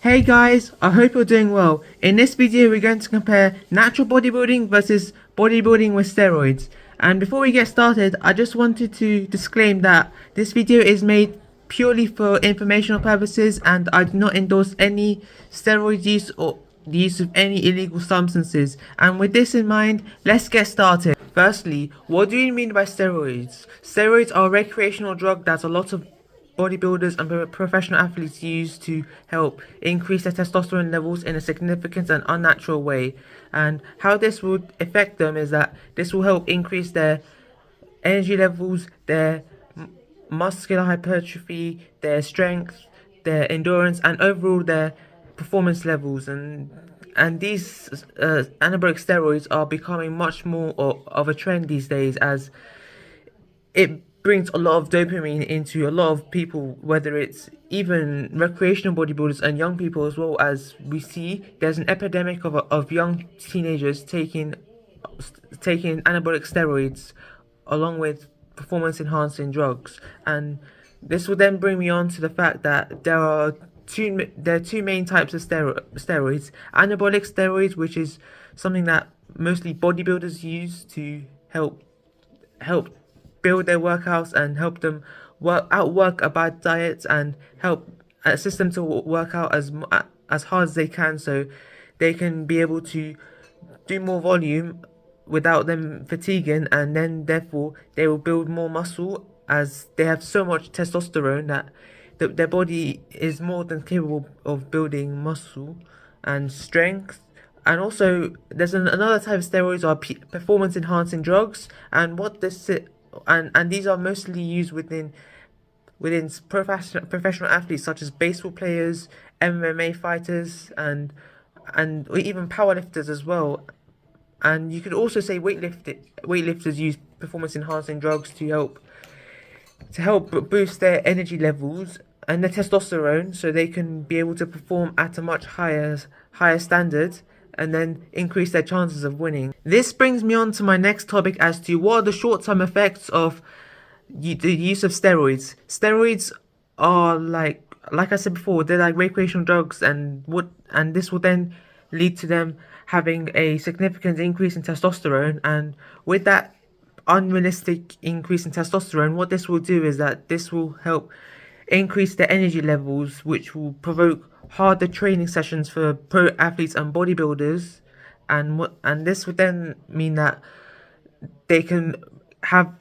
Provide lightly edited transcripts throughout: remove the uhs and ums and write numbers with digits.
Hey guys, I hope you're doing well. In this video we're going to compare natural bodybuilding versus bodybuilding with steroids. And before we get started, I just wanted to disclaim that this video is made purely for informational purposes and I do not endorse any steroid use or the use of any illegal substances. And with this in mind, let's get started. Firstly, what do you mean by steroids? Steroids are a recreational drug that a lot of bodybuilders and professional athletes use to help increase their testosterone levels in a significant and unnatural way. And how this would affect them is that this will help increase their energy levels, their muscular hypertrophy, their strength, their endurance, and overall their performance levels. And these anabolic steroids are becoming much more of a trend these days, as it brings a lot of dopamine into a lot of people, whether it's even recreational bodybuilders and young people as well. As we see, there's an epidemic of young teenagers taking anabolic steroids along with performance enhancing drugs. And this will then bring me on to the fact that there are two main types of steroids: anabolic steroids, which is something that mostly bodybuilders use to help build their workouts and help them outwork a bad diet and help assist them to work out as hard as they can, so they can be able to do more volume without them fatiguing, and then therefore they will build more muscle as they have so much testosterone that their body is more than capable of building muscle and strength. And also there's another type of steroids are performance enhancing drugs, and what this and these are mostly used within professional athletes such as baseball players, MMA fighters, and even powerlifters as well. And you could also say weightlifters use performance enhancing drugs to help boost their energy levels and their testosterone, so they can be able to perform at a much higher standard and then increase their chances of winning. This brings me on to my next topic as to what are the short-term effects of the use of steroids. Steroids are like I said before, they're like recreational drugs, and this will then lead to them having a significant increase in testosterone. And with that unrealistic increase in testosterone, what this will do is that this will help increase their energy levels, which will provoke harder training sessions for pro athletes and bodybuilders, and this would then mean that they can have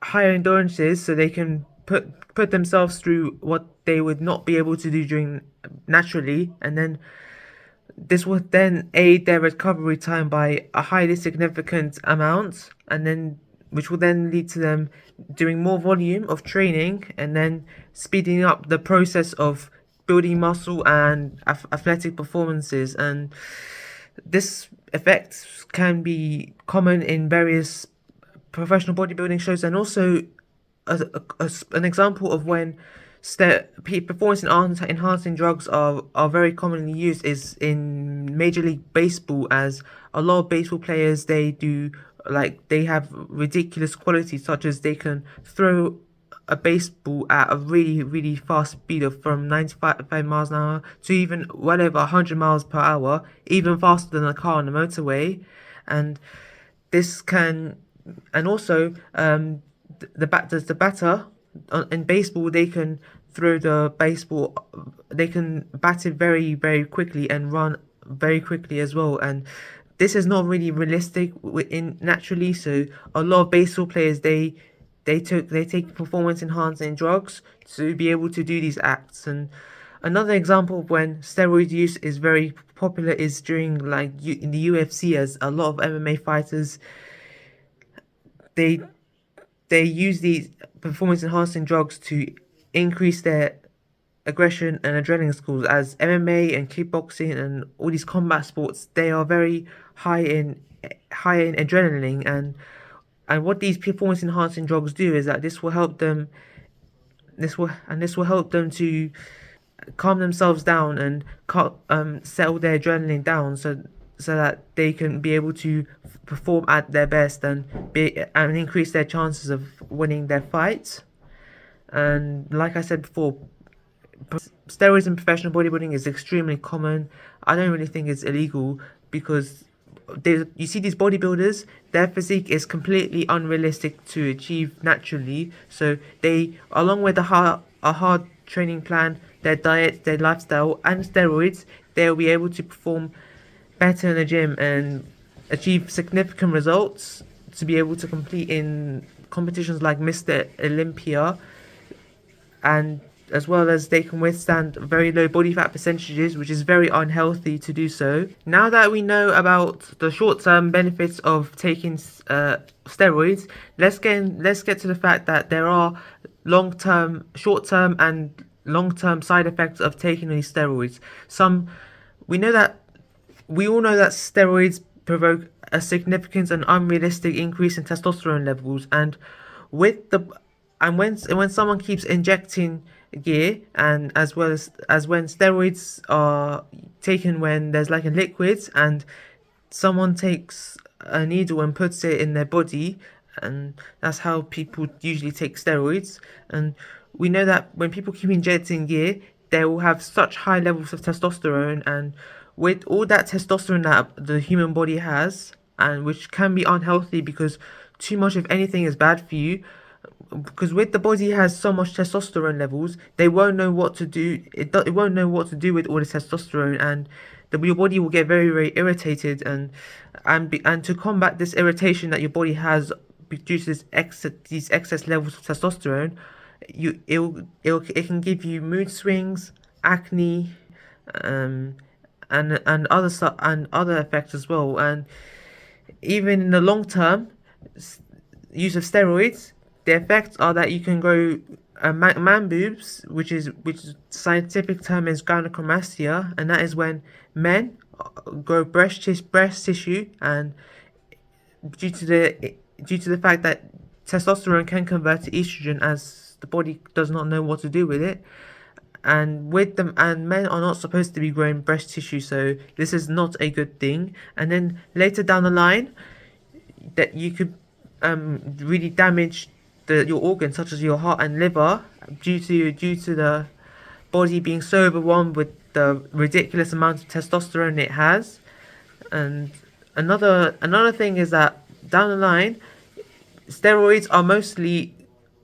higher endurances, so they can put themselves through what they would not be able to do during naturally, and then this would then aid their recovery time by a highly significant amount, and then which will then lead to them doing more volume of training and then speeding up the process of building muscle and athletic performances. And this effect can be common in various professional bodybuilding shows, and also an example of when performance enhancing drugs are very commonly used is in Major League Baseball, as a lot of baseball players they have ridiculous qualities, such as they can throw a baseball at a really fast speed of from 95 miles an hour to even well over 100 miles per hour, even faster than a car on the motorway. And this can, and also the batter in baseball, they can throw the baseball, they can bat it very quickly and run very quickly as well, and this is not really realistic naturally. So a lot of baseball players they take performance enhancing drugs to be able to do these acts. And another example of when steroid use is very popular is during in the UFC, as a lot of MMA fighters they use these performance enhancing drugs to increase their aggression and adrenaline scores, as MMA and kickboxing and all these combat sports, they are very high in adrenaline, and what these performance enhancing drugs do is that this will help them to calm themselves down and settle their adrenaline down, so that they can be able to perform at their best and increase their chances of winning their fights. And like I said before, steroids in professional bodybuilding is extremely common. I don't really think it's illegal because you see these bodybuilders, their physique is completely unrealistic to achieve naturally. So they, along with a hard training plan, their diet, their lifestyle, and steroids, they'll be able to perform better in the gym and achieve significant results to be able to compete in competitions like Mr. Olympia, and as well as they can withstand very low body fat percentages, which is very unhealthy to do so. Now that we know about the short-term benefits of taking steroids, let's get to the fact that there are short-term and long-term side effects of taking these steroids. We know that we all know that steroids provoke a significant and unrealistic increase in testosterone levels, and when someone keeps injecting gear, and as well as when steroids are taken when there's like a liquid, and someone takes a needle and puts it in their body, and that's how people usually take steroids. And we know that when people keep injecting gear, they will have such high levels of testosterone, and with all that testosterone that the human body has, and which can be unhealthy because too much of anything is bad for you, because with the body has so much testosterone levels, they won't know what to do. It won't know what to do with all the testosterone, and your body will get very, very irritated, and to combat this irritation that your body has due to these excess levels of testosterone, it can give you mood swings, acne, and other effects as well. And even in the long term use of steroids, the effects are that you can grow man boobs, which scientific term is gynecomastia, and that is when men grow breast tissue, and due to the fact that testosterone can convert to estrogen, as the body does not know what to do with it. And men are not supposed to be growing breast tissue, so this is not a good thing. And then later down the line, that you could really damage your organs such as your heart and liver due to the body being so overwhelmed with the ridiculous amount of testosterone it has. And another thing is that down the line, steroids are mostly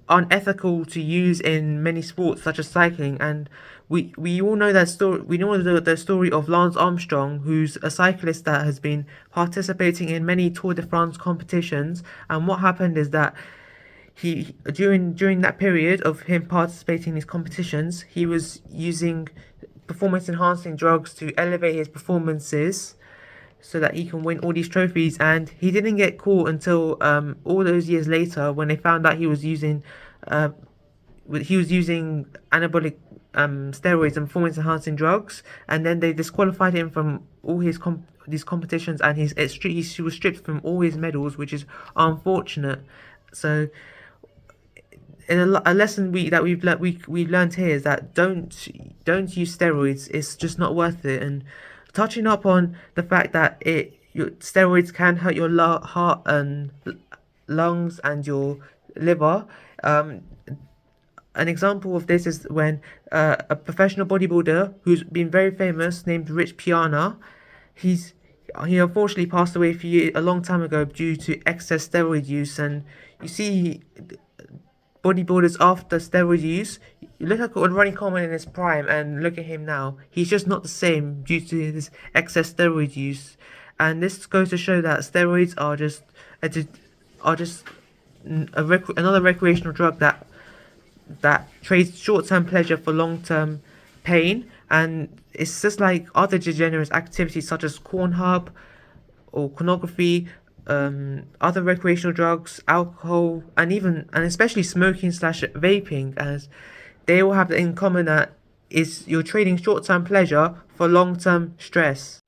unethical to use in many sports such as cycling, and we all know that story. We know the story of Lance Armstrong, who's a cyclist that has been participating in many Tour de France competitions. And what happened is that he during that period of him participating in these competitions, he was using performance enhancing drugs to elevate his performances so that he can win all these trophies. And he didn't get caught until all those years later, when they found out he was using anabolic steroids and performance enhancing drugs, and then they disqualified him from all his these competitions, and he was stripped from all his medals, which is unfortunate. So a lesson we've learned here is that don't use steroids. It's just not worth it. And touching up on the fact that steroids can hurt your heart and lungs and your liver. An example of this is when a professional bodybuilder who's been very famous, named Rich Piana, he unfortunately passed away a long time ago due to excess steroid use. And you see bodybuilders after steroid use, you look at Ronnie Coleman in his prime and look at him now. He's just not the same due to this excess steroid use. And this goes to show that steroids are just another recreational drug that trades short-term pleasure for long-term pain. And it's just like other degenerate activities such as Pornhub or pornography, other recreational drugs, alcohol, and especially smoking / vaping, as they all have in common that is you're trading short-term pleasure for long-term stress.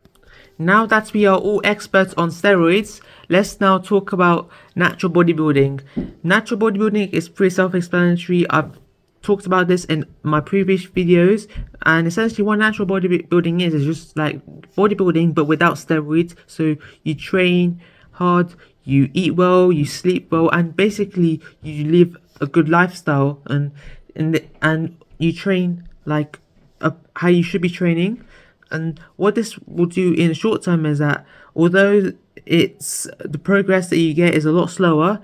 Now that we are all experts on steroids, let's now talk about natural bodybuilding. Natural bodybuilding is pretty self-explanatory. I've talked about this in my previous videos, and essentially what natural bodybuilding is just like bodybuilding but without steroids. So you train hard, you eat well, you sleep well, and basically you live a good lifestyle, and you train like how you should be training. And what this will do in the short term is that although it's the progress that you get is a lot slower,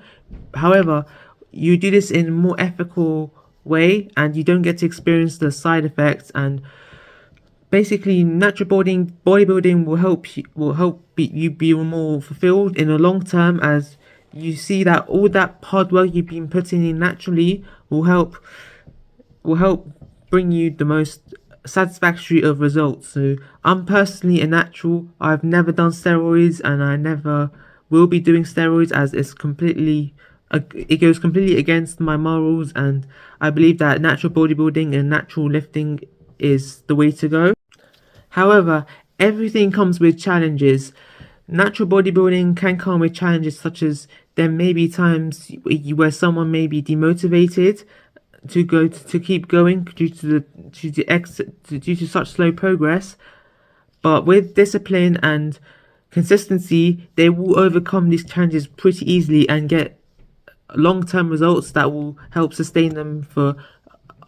however, you do this in a more ethical way and you don't get to experience the side effects. And basically natural bodybuilding you be more fulfilled in the long term, as you see that all that hard work you've been putting in naturally will help bring you the most satisfactory of results. So I'm personally a natural. I've never done steroids and I never will be doing steroids, as it goes completely against my morals, and I believe that natural bodybuilding and natural lifting is the way to go. However, everything comes with challenges. Natural bodybuilding can come with challenges, such as there may be times where someone may be demotivated to keep going due to such slow progress. But with discipline and consistency, they will overcome these challenges pretty easily and get long-term results that will help sustain them for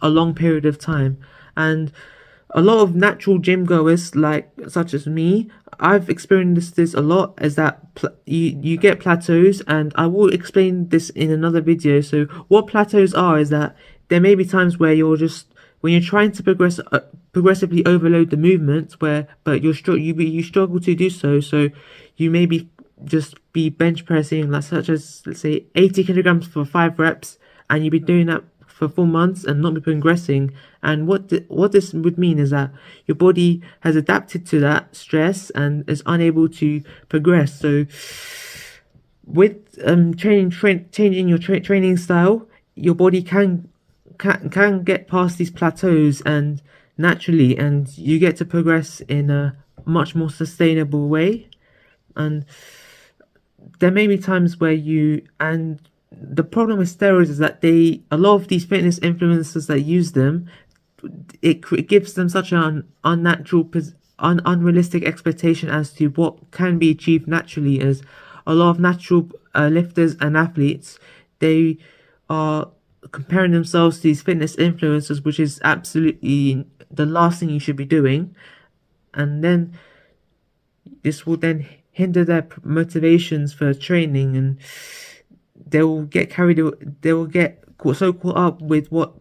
a long period of time. And a lot of natural gym goers, such as me, I've experienced this a lot, is that you get plateaus, and I will explain this in another video. So what plateaus are is that there may be times where when you're trying to progressively overload the movements, but you struggle to do so. So you may be bench pressing, such as, let's say, 80 kilograms for 5 reps, and you've been doing that for 4 months and not be progressing. And what this would mean is that your body has adapted to that stress and is unable to progress. So with changing your training style, your body can get past these plateaus and naturally, and you get to progress in a much more sustainable way. And there may be times where the problem with steroids is that a lot of these fitness influencers that use them, it gives them such an unnatural, unrealistic expectation as to what can be achieved naturally. As a lot of natural lifters and athletes, they are comparing themselves to these fitness influencers, which is absolutely the last thing you should be doing. And then this will then hinder their motivations for training, and they will get so caught up with what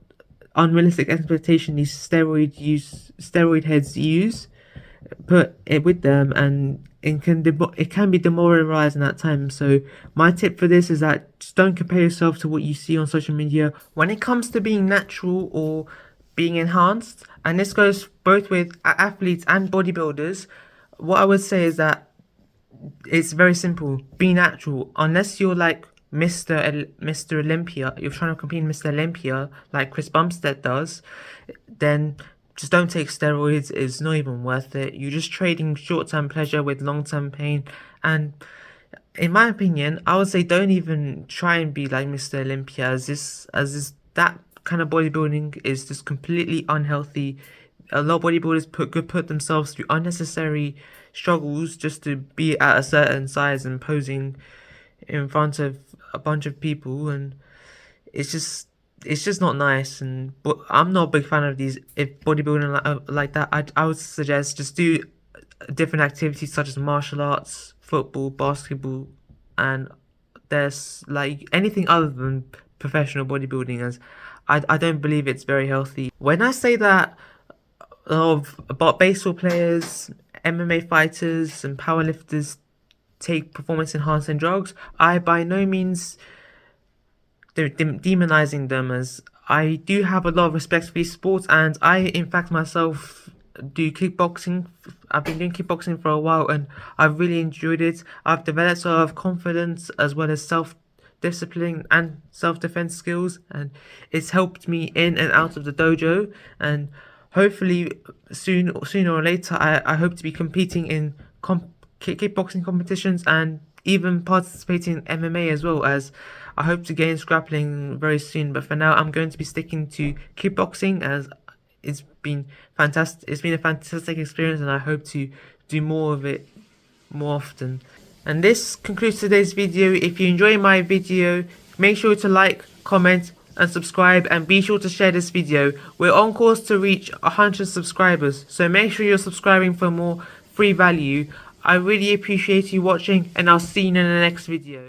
unrealistic expectation these steroid heads put it with them, and it can be demoralizing at times. So my tip for this is that just don't compare yourself to what you see on social media when it comes to being natural or being enhanced. And this goes both with athletes and bodybuilders. What I would say is that it's very simple. Be natural. Unless you're like Mr. Olympia, you're trying to compete in Mr. Olympia like Chris Bumstead does, then just don't take steroids. It's not even worth it. You're just trading short-term pleasure with long-term pain. And in my opinion, I would say don't even try and be like Mr. Olympia, as that kind of bodybuilding is just completely unhealthy. A lot of bodybuilders put themselves through unnecessary struggles just to be at a certain size and posing in front of a bunch of people, and it's just not nice. But I'm not a big fan of these. If bodybuilding like that, I would suggest just do different activities such as martial arts, football, basketball, and there's like anything other than professional bodybuilding, as I don't believe it's very healthy. When I say that about baseball players, MMA fighters, and powerlifters take performance enhancing drugs, I by no means demonizing them, as I do have a lot of respect for these sports, and I in fact myself do kickboxing. I've been doing kickboxing for a while and I've really enjoyed it. I've developed a lot of confidence as well as self-discipline and self-defense skills, and it's helped me in and out of the dojo. And hopefully sooner or later I hope to be competing in kickboxing competitions and even participating in MMA as well, as I hope to gain grappling very soon. But for now, I'm going to be sticking to kickboxing, as it's been fantastic. It's been a fantastic experience, and I hope to do more of it more often. And this concludes today's video. If you enjoy my video, make sure to like, comment, and subscribe, and be sure to share this video. We're on course to reach 100 subscribers, so make sure you're subscribing for more free value. I really appreciate you watching, and I'll see you in the next video.